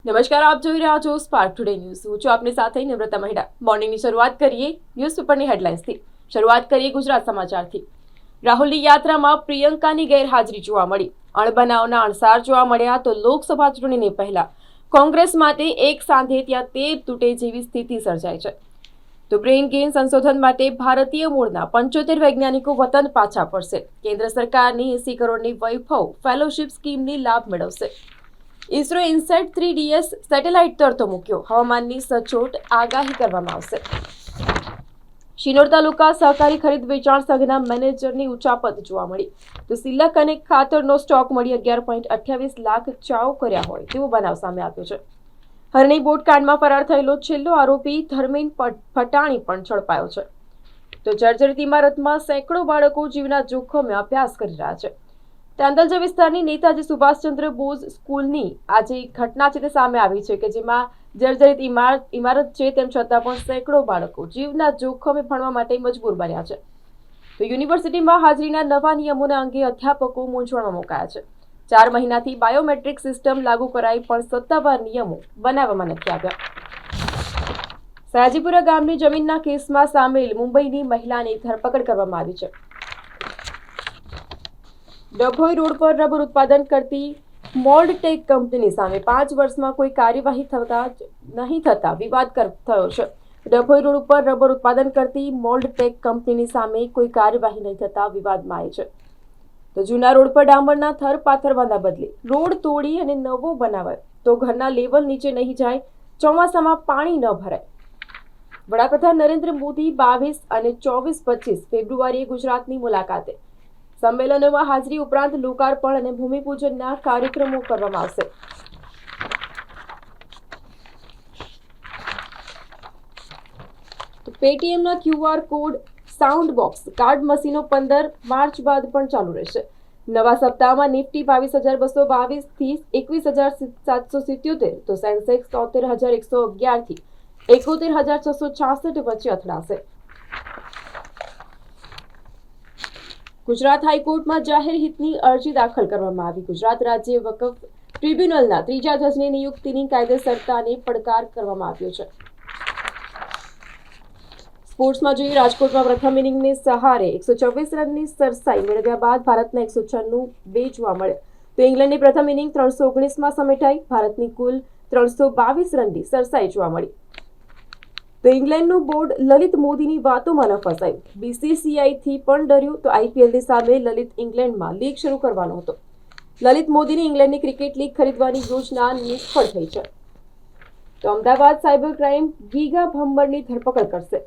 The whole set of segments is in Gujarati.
નમસ્કાર, આપ જોઈ રહ્યા છો સ્પાર્ક ટુડે ન્યૂઝ. હું છું આપની સાથે નિવૃત્તા મહેડા. મોર્નિંગની શરૂઆત કરીએ ન્યૂઝપેપરની હેડલાઇન્સથી. શરૂઆત કરીએ ગુજરાત સમાચારથી. રાહુલની યાત્રામાં પ્રિયંકાની ગેરહાજરી જોવા મળી. અણબનાવના અણસાર જોવા મળ્યા તો લોકસભા ચૂંટણીને પહેલા કોંગ્રેસ માટે એક સાંધે ત્યાં તેર તૂટે જેવી સ્થિતિ સર્જાય છે. તો બ્રેઇન ગેઇન સંશોધન માટે ભારતીય મૂળના 75 વૈજ્ઞાનિકો વતન પાછા ફરશે. કેન્દ્ર સરકારની 80 કરોડની વૈભવ ફેલોશિપ સ્કીમની લાભ મેળવશે. ઇસરો ઇનસેટ 3DS સેટેલાઇટ તરતો મૂક્યો. હવામાનની સચોટ આગાહી કરવામાં આવશે. શિનોર તાલુકા સહકારી ખરીદ વેચાણ સંઘના મેનેજરની ઉચાપત જોવા મળી. તો સિલક અને ખાતરનો સ્ટોક મળી 11.28 લાખ ચાવ કર્યા હોય તેવો બનાવ સામે આવ્યો છે. હરણી બોટકાંડમાં ફરાર થયેલો છેલ્લો આરોપી ધર્મેન ફટાણી પણ ઝડપાયો છે. તો જર્જરિત ઇમારતમાં સેંકડો બાળકો જીવના જોખમે અભ્યાસ કરી રહ્યા છે. તાંદલજા વિસ્તારની નેતાજી સુભાષચંદ્ર બોઝ સ્કૂલની આજે ઘટના છે તે સામે આવી છે કે જેમાં જર્જરિત ઇમારત છે તેમ છતાં પણ સેંકડો બાળકો જીવના જોખમે ભણવા માટે મજબૂર બન્યા છે. તો યુનિવર્સિટીમાં હાજરીના નવા નિયમોના અંગે અધ્યાપકો મૂંઝવણમાં મુકાયા છે. 4 મહિનાથી બાયોમેટ્રિક સિસ્ટમ લાગુ કરાઈ પણ સત્તાવાર નિયમો બનાવવામાં નથી આવ્યા. સયાજીપુરા ગામની જમીનના કેસમાં સામેલ મુંબઈની મહિલાની ધરપકડ કરવામાં આવી છે. ડભોઈ રોડ પર રબર ઉત્પાદન કરતી મોલ્ડટેક કંપનીની સામે 5 વર્ષમાં કોઈ કાર્યવાહી નહીં થતા વિવાદ થયો છે. ડભોઈ રોડ ઉપર રબર ઉત્પાદન કરતી મોલ્ડટેક કંપનીની સામે કોઈ કાર્યવાહી નહીં થતા વિવાદમાં આવી છે. તો જૂના રોડ પર ડામરના થર પાથરવાના બદલે રોડ તોડી અને નવો બનાવાય તો ઘરના લેવલ નીચે નહીં જાય, ચોમાસામાં પાણી ન ભરાય. વડાપ્રધાન નરેન્દ્ર મોદી 22 અને 24-25 ફેબ્રુઆરીએ ગુજરાતની મુલાકાતે. સંમેલનોમાં હાજરી ઉપરાંત લોકાર્પણ અને ભૂમિપૂજનના કાર્યક્રમો કરવામાં આવશે. પેટીએમના QR code sound box card મશીનો 15 માર્ચ બાદ પણ ચાલુ રહેશે. નવા સપ્તાહમાં નિફ્ટી 22,222 થી 21,777, તો સેન્સેક્સ 73,111 થી 71,666 વચ્ચે અથડાશે. ગુજરાત હાઈકોર્ટમાં જાહેર હિતની અરજી દાખલ કરવામાં આવી. ગુજરાત રાજ્ય વકફ ટ્રિબ્યુનલના 3જા જજની નિયુક્તિની કાયદેસરતાને પડકાર કરવામાં આવ્યો છે. સ્પોર્ટ્સમાં જોઈએ, રાજકોટમાં પ્રથમ ઇનિંગને સહારે 124 રનની સરસાઈ મેળવ્યા બાદ ભારતના 196 જોવા મળ્યા. તો ઇંગ્લેન્ડની પ્રથમ ઇનિંગ 319માં સમેટાઈ. ભારતની કુલ 322 રનની સરસાઈ જોવા મળી. તો ઇંગ્લેન્ડનું બોર્ડ લલિત મોદીની વાતોમાં ન ફસાયું. BCCIથી પણ ડર્યું. તો IPLની સામે લલિત ઇંગ્લેન્ડમાં લીગ શરૂ કરવાનો હતો. લલિત મોદીની ઇંગ્લેન્ડની ક્રિકેટ લીગ ખરીદવાની યોજના નિષ્ફળ થઈ છે. તો અમદાવાદ સાયબર ક્રાઇમ ગીગા ભમ્બરની ધરપકડ કરશે.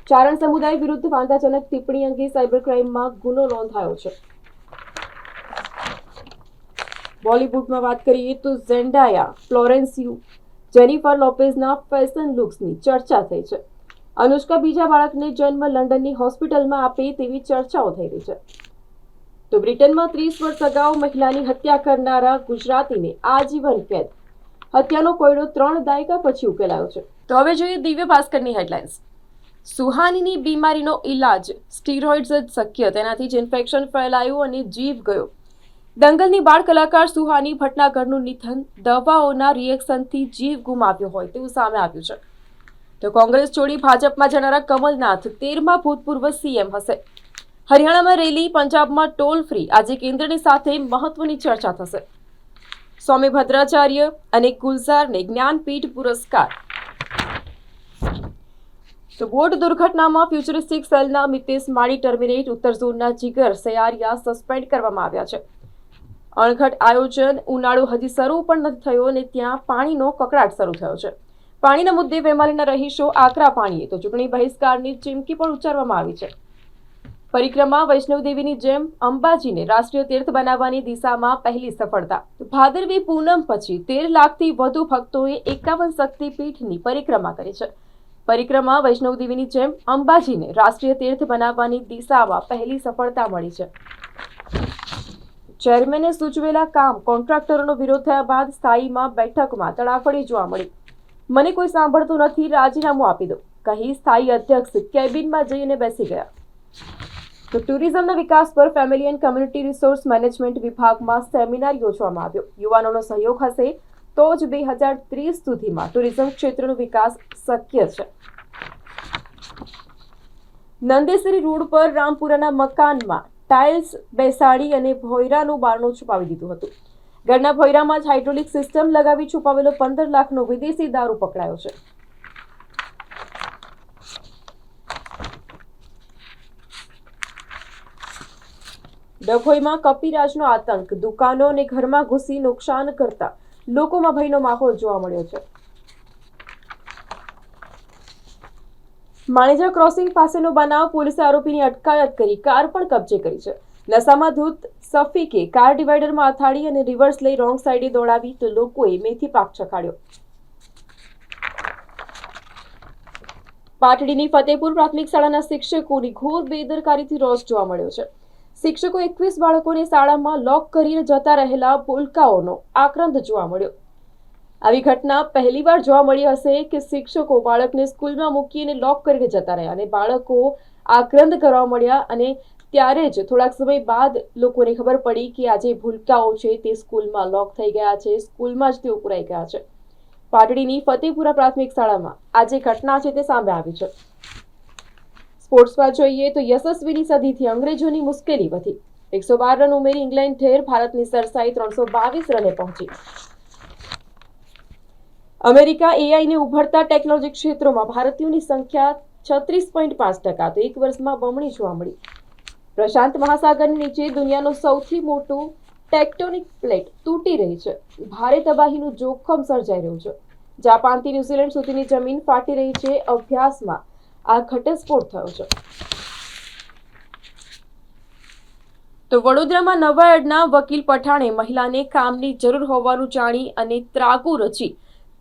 ચારણ સમુદાય વિરુદ્ધ વાંધાજનક ટિપ્પણી અંગે સાયબર ક્રાઇમમાં ગુનો નોંધાયો છે. બોલિવૂડમાં વાત કરીએ તો ઝેન્ડાયા, ફ્લોરેન્સ યુ, જેનિફર લોપેઝના ફેશન લુક્સની ચર્ચા થઈ છે. અનુષ્કા બીજા બાળકને જન્મ લંડનની હોસ્પિટલમાં આપે તેવી ચર્ચાઓ થઈ રહી છે. તો બ્રિટનમાં 30 વર્ષ અગાઉ મહિલાની હત્યા કરનારા ગુજરાતીને આજીવન કેદ. હત્યાનો કોયડો 3 દાયકા પછી ઉકેલાયો છે. તો હવે જોઈએ દિવ્ય ભાસ્કરની હેડલાઇન્સ. સુહાનીની બીમારીનો ઇલાજ સ્ટીરોઇડ્સ જ શક્ય, તેનાથી જ ઇન્ફેક્શન ફેલાયું અને જીવ ગયો. દંગલની બાળ કલાકાર સુહાની ભટનાગરનું નિધન દવાઓના રિએક્શનથી જીવ ગુમાવ્યો હોય તેવું સામે આવ્યું છે. તો કોંગ્રેસ છોડી ભાજપમાં જનારા કમલનાથ 13મા ભૂતપૂર્વ CM હશે. હરિયાણામાં રેલી, પંજાબમાં ટોલ ફ્રી. આજે કેન્દ્રની સાથે મહત્વની ચર્ચા થશે. સ્વામી ભદ્રાચાર્ય અને ગુલઝારને જ્ઞાનપીઠ પુરસ્કાર. તો બોટ દુર્ઘટનામાં ફ્યુચરિસ્ટિક સેલના મિતેશ માળી ટર્મિનેટ. ઉત્તર ઝોનના જીગર સયારિયા સસ્પેન્ડ કરવામાં આવ્યા છે. અણઘટ આયોજન. ઉનાળો હજી શરૂ પણ નથી થયો અને ત્યાં પાણીનો કકળાટ શરૂ થયો છે. પાણીના મુદ્દે વેમાલીના રહીશો આકરા પાણીએ. તો ચૂંટણી બહિષ્કારની ચીમકી પણ ઉચ્ચારવામાં આવી છે. પરિક્રમા. વૈષ્ણવદેવીની જેમ અંબાજીને રાષ્ટ્રીય તીર્થ બનાવવાની દિશામાં પહેલી સફળતા. ભાદરવી પૂનમ પછી 13 લાખથી વધુ ભક્તોએ 51 શક્તિપીઠની પરિક્રમા કરી છે. પરિક્રમા વૈષ્ણવદેવીની જેમ અંબાજીને રાષ્ટ્રીય તીર્થ બનાવવાની દિશામાં પહેલી સફળતા મળી છે. ચેરમેને સૂચવેલા કામ કોન્ટ્રાક્ટરોનો વિરોધ થયા બાદ સ્થાયીમાં બેઠકમાં તડાફડી જોવા મળી. મને કોઈ સાંભળતું નથી, રાજીનામું આપી દો કહી સ્થાયી અધ્યક્ષ કેબિનમાં જઈને બેસી ગયા. તો ટુરિઝમના વિકાસ પર family and community resource management વિભાગમાં સેમિનાર યોજવામાં આવ્યો. યુવાનોનો સહયોગ હશે તો જ 2030 સુધીમાં ટુરિઝમ ક્ષેત્રનો વિકાસ શક્ય છે. નંદેસરી રોડ પર રામપુરાના મકાનમાં ટાઇલ્સ બેસાડી અને ભોયરાનું બારણું છુપાવી દીધું હતું. ઘરના ભોયરામાં જ હાઇડ્રોલિક સિસ્ટમ લગાવી છુપાવેલો 15 લાખનો વિદેશી દારૂ પકડાયો છે. ડભોઈમાં કપિરાજનો આતંક, દુકાનો અને ઘરમાં ઘૂસી નુકસાન કરતા લોકોમાં ભયનો માહોલ જોવા મળ્યો છે. માણેજા ક્રોસિંગ પાસેનો બનાવ, પોલીસે આરોપીની અટકાયત કરી કાર પણ કબજે કરી છે. નશામાં ધૂત સફીકે કાર ડિવાઈડરમાં અથાડી અને રિવર્સ લઈ રોંગ સાઈડે દોડાવી તો લોકોએ મેથી પાક ચખાડ્યો. પાટડીની ફતેપુર પ્રાથમિક શાળાના શિક્ષકોની ઘોર બેદરકારીથી રોષ જોવા મળ્યો છે. શિક્ષકો 21 બાળકોને શાળામાં લોક કરીને જતા રહેલા ભૂલકાઓનો આક્રંદ જોવા મળ્યો. આવી ઘટના પહેલીવાર જોવા મળી હશે કે શિક્ષકો બાળકને સ્કૂલમાં મૂકીને લોક કરીને જતા રહ્યા અને બાળકો આક્રંદ કરવા મળ્યા અને ત્યારે જ થોડાક સમય બાદ લોકોને ખબર પડી કે આ જે ભૂલકાઓ છે તે સ્કૂલમાં લોક થઈ ગયા છે, સ્કૂલમાં જ તેઓ પુરાઈ ગયા છે. પાટડીની ફતેપુરા પ્રાથમિક શાળામાં આ જે ઘટના છે તે સામે આવી છે. સ્પોર્ટ્સમાં જોઈએ તો યશસ્વીની સદીથી અંગ્રેજોની મુશ્કેલી વધી. 112 રન ઉમેરી ઇંગ્લેન્ડ ઠેર, ભારતની સરસાઈ 322 રને પહોંચી. અમેરિકા એઆઈને ઉભરતા ટેકનોલોજી ક્ષેત્રોમાં ભારતીયોની સંખ્યા 36.5%, તો એક વર્ષમાં બમણી જોવા મળી. પ્રશાંત મહાસાગરની નીચે દુનિયાનો સૌથી મોટો ટેક્ટોનિક પ્લેટ તૂટી રહી છે. ભારે તબાહીનું જોખમ સર્જાઈ રહ્યું છે. જાપાનથી ન્યુઝીલેન્ડ સુધીની જમીન ફાટી રહી છે. અભ્યાસમાં આ ઘટસ્ફોટ થયો છે. તો વડોદરામાં નવાયડના વકીલ પઠાણે મહિલાને કામની જરૂર હોવાનું જાણી અને ત્રાગુ રચી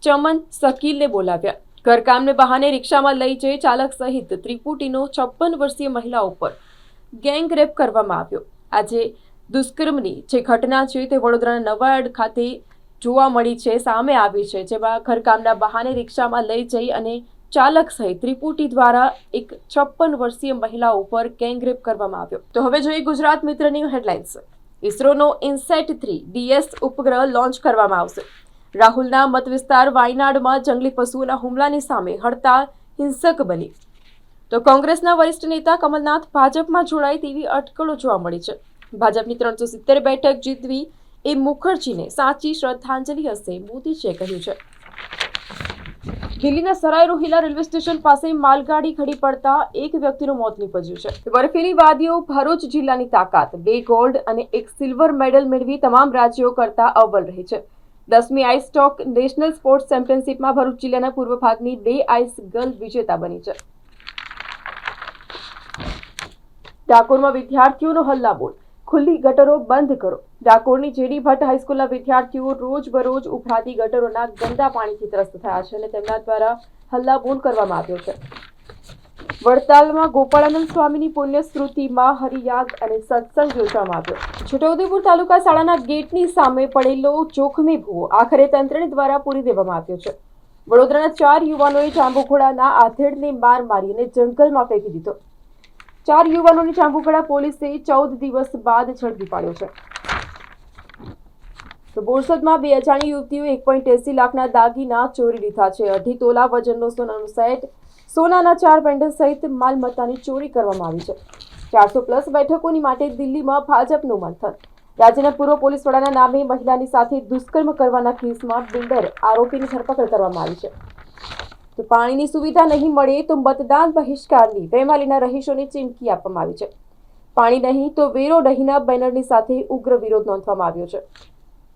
ચમન શકીલને બોલાવ્યા. ઘરકામને બહાને રિક્ષામાં લઈ જઈ ચાલક સહિત ત્રિપુટીનો 56 વર્ષીય મહિલા ઉપર ગેંગ રેપ કરવામાં આવ્યો. આજે દુષ્કર્મની જે ઘટના છે તે વડોદરાના નવાયડ ખાતે જોવા મળી છે, સામે આવી છે, જેમાં ઘરકામના બહાને રિક્ષામાં લઈ જઈ અને ચાલક સહિત ત્રિપુટી દ્વારા એક 56 વર્ષીય મહિલા ઉપર ગેંગરેપ કરવામાં આવ્યો. તો હવે જોઈએ ગુજરાત મિત્રની હેડલાઇન્સ. ઇસરોનો ઇનસેટ-3 DS ઉપગ્રહ લોન્ચ કરવામાં આવશે. રાહુલના મત વિસ્તાર વાયનાડમાં જંગલી પશુઓના હુમલાની સામે હડતાળ હિંસક બની. તો કોંગ્રેસના વરિષ્ઠ નેતા કમલનાથ ભાજપમાં જોડાય તેવી અટકળો જોવા મળી છે. ભાજપની 370 બેઠક જીતવી એ મુખર્જીને સાચી શ્રદ્ધાંજલિ હશે, મોદીએ કહ્યું છે. દિલ્હીના સરાય રોહિલા રેલવે સ્ટેશન પાસે માલગાડી ખડી પડતા એક વ્યક્તિનું મોત નીપજ્યું છે. બર્ફીલી વાદીઓ ભરૂચ જિલ્લાની તાકાત, 2 ગોલ્ડ અને 1 સિલ્વર મેડલ મેળવી તમામ રાજ્યો કરતા અવ્વલ રહી છે. 10મી આઈસ સ્ટોક નેશનલ સ્પોર્ટ્સ ચેમ્પિયનશિપમાં ભરૂચ જિલ્લાના પૂર્વ ભાગની 2 આઈસ ગર્લ વિજેતા બની છે. ડાકોરમાં વિદ્યાર્થીઓનો હલ્લાબોલ, ખુલ્લી ગટરો બંધ કરો. ડાકોરની જેડી ભટ્ટ હાઈસ્કૂલના વિદ્યાર્થીઓ રોજબરોજ ઉભરાતી ગટરોના ગંદા પાણીથી ત્રસ્ત થયા છે અને તેમના દ્વારા હલ્લાબોલ કરવામાં આવ્યો છે. વડતાલમાં ગોપાળાનંદ સ્વામીની પુણ્ય સ્મૃતિમાં હરિયાગ અને સત્સંગ યોજવામાં આવ્યો. છોટાઉદેપુર તાલુકા શાળાના ગેટની સામે પડેલો જોખમી ભૂવો આખરે તંત્ર દ્વારા પૂરી દેવામાં આવ્યો છે. વડોદરાના 4 યુવાનોએ જાંબુઘોડાના આધેડને માર મારી અને જંગલમાં ફેંકી દીધો. 4 યુવાનોની જાંબુઘોડા પોલીસે 14 દિવસ બાદ ઝડપી પાડ્યો છે. તો બોરસદમાં 2 અજાણી યુવતીઓએ 1.80 લાખના દાગીના ચોરી લીધા છે. 2.5 તોલા વજનનો સોનાનો સેટ, સોનાના 4 પેન્ડલ સહિત માલમત્તાની ચોરી કરવામાં આવી છે. 400+ બેઠકોની માટે દિલ્હીમાં ભાજપનું મંથન. રાજ્યના પૂર્વ પોલીસ વડાના નામે મહિલાની સાથે દુષ્કર્મ કરવાના કેસમાં બિલ્ડર આરોપીની ધરપકડ કરવામાં આવી છે. તો પાણીની સુવિધા નહીં મળે તો મતદાન બહિષ્કારની વેમાલીના રહીશોને ચીમકી આપવામાં આવી છે. પાણી નહીં તો વેરો નહીંના બેનરની સાથે ઉગ્ર વિરોધ નોંધવામાં આવ્યો છે.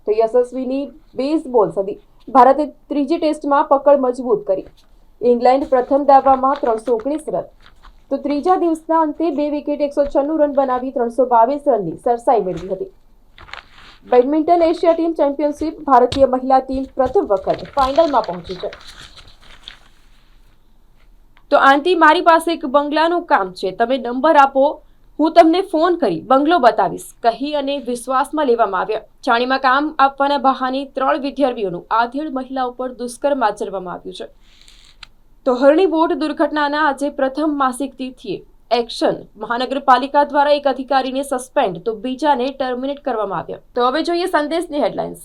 તો યશસ્વીની બેઝબોલ સદી, ભારતે 3જી ટેસ્ટમાં પકડ મજબૂત કરી. ઇંગ્લેન્ડ પ્રથમ દાવામાં 319 રન. તો ત્રીજા દિવસના અંતે 2 વિકેટ 196 રન બનાવી 322 રનની સરસાઈ મેળવી હતી. બેડમિન્ટન એશિયા ટીમ ચેમ્પિયનશિપ, ભારતીય મહિલા ટીમ પ્રથમ વખત ફાઇનલમાં પહોંચી છે. તો આંટી, મારી પાસે એક બંગલાનું કામ છે, તમે નંબર આપો, હું તમને ફોન કરી બંગલો બતાવીશ, કહી અને વિશ્વાસમાં લેવામાં આવ્યા. ચાણીમાં કામ આપવાના બહાને 3 વિદ્યાર્થીઓનું આધેડ મહિલા ઉપર દુષ્કર્મ આચરવામાં આવ્યું છે. તો હરણી બોટ દુર્ઘટનાના આજે પ્રથમ માસિક તિથિએ એક્શન, મહાનગરપાલિકા દ્વારા એક અધિકારીને સસ્પેન્ડ તો બીજાને ટર્મિનેટ કરવામાં આવ્યા. તો હવે જોઈએ સંદેશની હેડલાઇન્સ.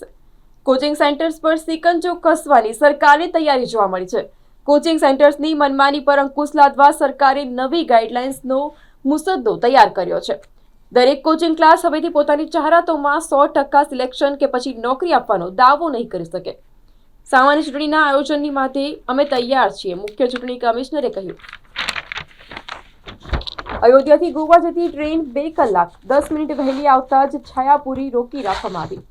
કોચિંગ સેન્ટર્સ પર સિકંજો કસવાની સરકારની તૈયારી જોવા મળી છે. કોચિંગ સેન્ટર્સની મનમાની પર અંકુશ લાદવા સરકારે નવી ગાઈડલાઇન્સનો મુસદ્દો તૈયાર કર્યો છે. દરેક કોચિંગ ક્લાસ હવેથી પોતાની જાહેરાતોમાં 100% સિલેક્શન કે પછી નોકરી આપવાનો દાવો નહીં કરી શકે. સામાન્ય ચૂંટણીના આયોજનની માટે અમે તૈયાર છીએ, મુખ્ય ચૂંટણી કમિશનરે કહ્યું. અયોધ્યાથી ગોવા જતી ટ્રેન 2 કલાક 10 મિનિટ વહેલી આવતા જ છાયાપુરી રોકી રાખવામાં આવી.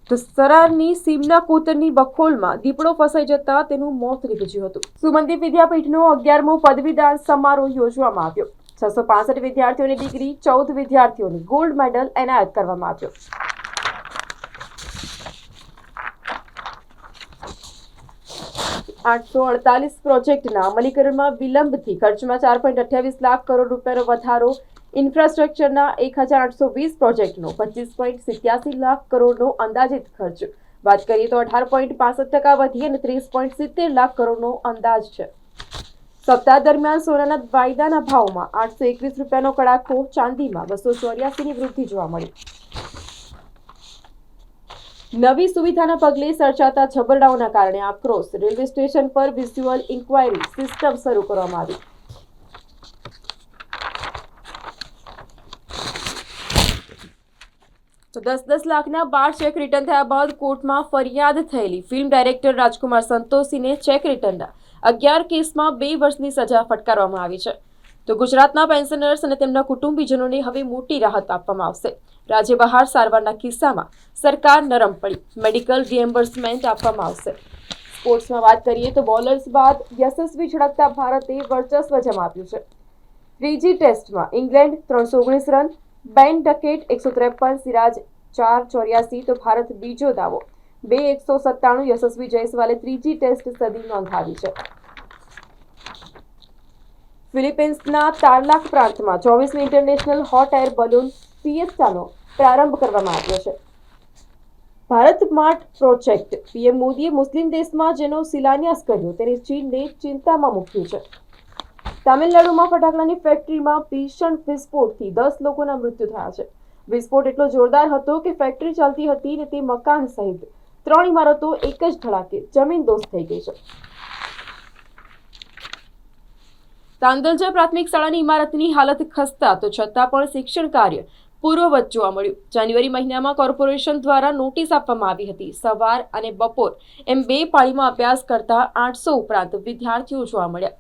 તો સરારની સીમના કોતરની બખોલમાં દીપડો ફસાઈ જતા તેનું મોત નીપજ્યું હતું. સુમનદીપ વિદ્યાપીઠનો 11મો પદવીદાન સમારોહ યોજવામાં આવ્યો. 665 વિદ્યાર્થીઓને ડિગ્રી, 14 વિદ્યાર્થીઓને ગોલ્ડ મેડલ એનાયત કરવામાં આવ્યો. $848 પ્રોજેક્ટના અમલીકરણમાં વિલંબથી ખર્ચમાં 4.28 લાખ કરોડ રૂપિયાનો વધારો. ઇન્ફ્રાસ્ટ્રક્ચરના 1820 પ્રોજેક્ટનો 25.87 લાખ કરોડનો અંદાજિત ખર્ચ. વાત કરીએ તો 18.65% વધી અને 30.70 લાખ કરોડનો અંદાજ છે. સપ્તાહ દરમિયાન સોનાના વાયદાના ભાવમાં 821 રૂપિયાનો કડાકો, ચાંદીમાં 284ની વૃદ્ધિ જોવા મળી. નવી સુવિધાના પગલે સર્જાતા છબરડાઓના કારણે આક્રોશ. રેલવે સ્ટેશન પર વિઝ્યુઅલ ઇન્ક્વાયરી સિસ્ટમ શરૂ કરવામાં આવી. તો 10 લાખના 12 ચેક રિટર્ન થયા બાદ કોર્ટમાં ફરિયાદ થયેલી ફિલ્મ ડાયરેક્ટર રાજકુમાર સંતોષીને ચેક રિટર્નના 11 કેસમાં 2 વર્ષની સજા ફટકારવામાં આવી છે. તો ગુજરાતના પેન્શનર્સ અને તેમના કુટુંબીજનોને હવે મોટી રાહત આપવામાં આવશે. રાજ્ય બહાર સારવારના કિસ્સામાં સરકાર નરમ પડી, મેડિકલ રિએમ્બર્સમેન્ટ આપવામાં આવશે. સ્પોર્ટ્સમાં વાત કરીએ તો બોલર્સ બાદ યશસ્વી ઝડકતા ભારતે વર્ચસ્વ જમાવ્યું છે. ત્રીજી ટેસ્ટમાં ઇંગ્લેન્ડ 319 રન, બેન ડકેટ 153, સિરાજ 484, તો ભારત બીજો દાવો 2 197. યશસ્વી જયસ્વાલે ત્રીજી ટેસ્ટ સદી નોંધાવી છે. ફિલિપિન્સના તારલાક પ્રાંતમાં 24મી ઇન્ટરનેશનલ હોટ એર બલૂન ફિએસ્ટાનો પ્રારંભ કરવામાં આવ્યો છે. Bharat Mart project. પીએમ મોદીએ મુસ્લિમ દેશમાં જેનો શિલાન્યાસ કર્યો તેને ચીનને ચિંતામાં મૂક્યું છે. તામિલનાડુમાં ફટાકડાની ફેક્ટરીમાં ભીષણ વિસ્ફોટથી 10 લોકોના મૃત્યુ થયા છે. વિસ્ફોટ એટલો જોરદાર હતો કે ફેક્ટરી ચાલતી હતી અને તે મકાન સહિત 3 ઇમારતો એક જ ધડાકે જમીનદોસ્ત થઈ ગઈ છે. તાંદલજા પ્રાથમિક શાળાની ઇમારતની હાલત ખસ્તા તો છતાં પણ શિક્ષણ કાર્ય પૂર્વવત જોવા મળ્યું. જાન્યુઆરી મહિનામાં કોર્પોરેશન દ્વારા નોટિસ આપવામાં આવી હતી. સવાર અને બપોર એમ 2 પાળીમાં અભ્યાસ કરતા 800 ઉપરાંત વિદ્યાર્થીઓ જોવા મળ્યા.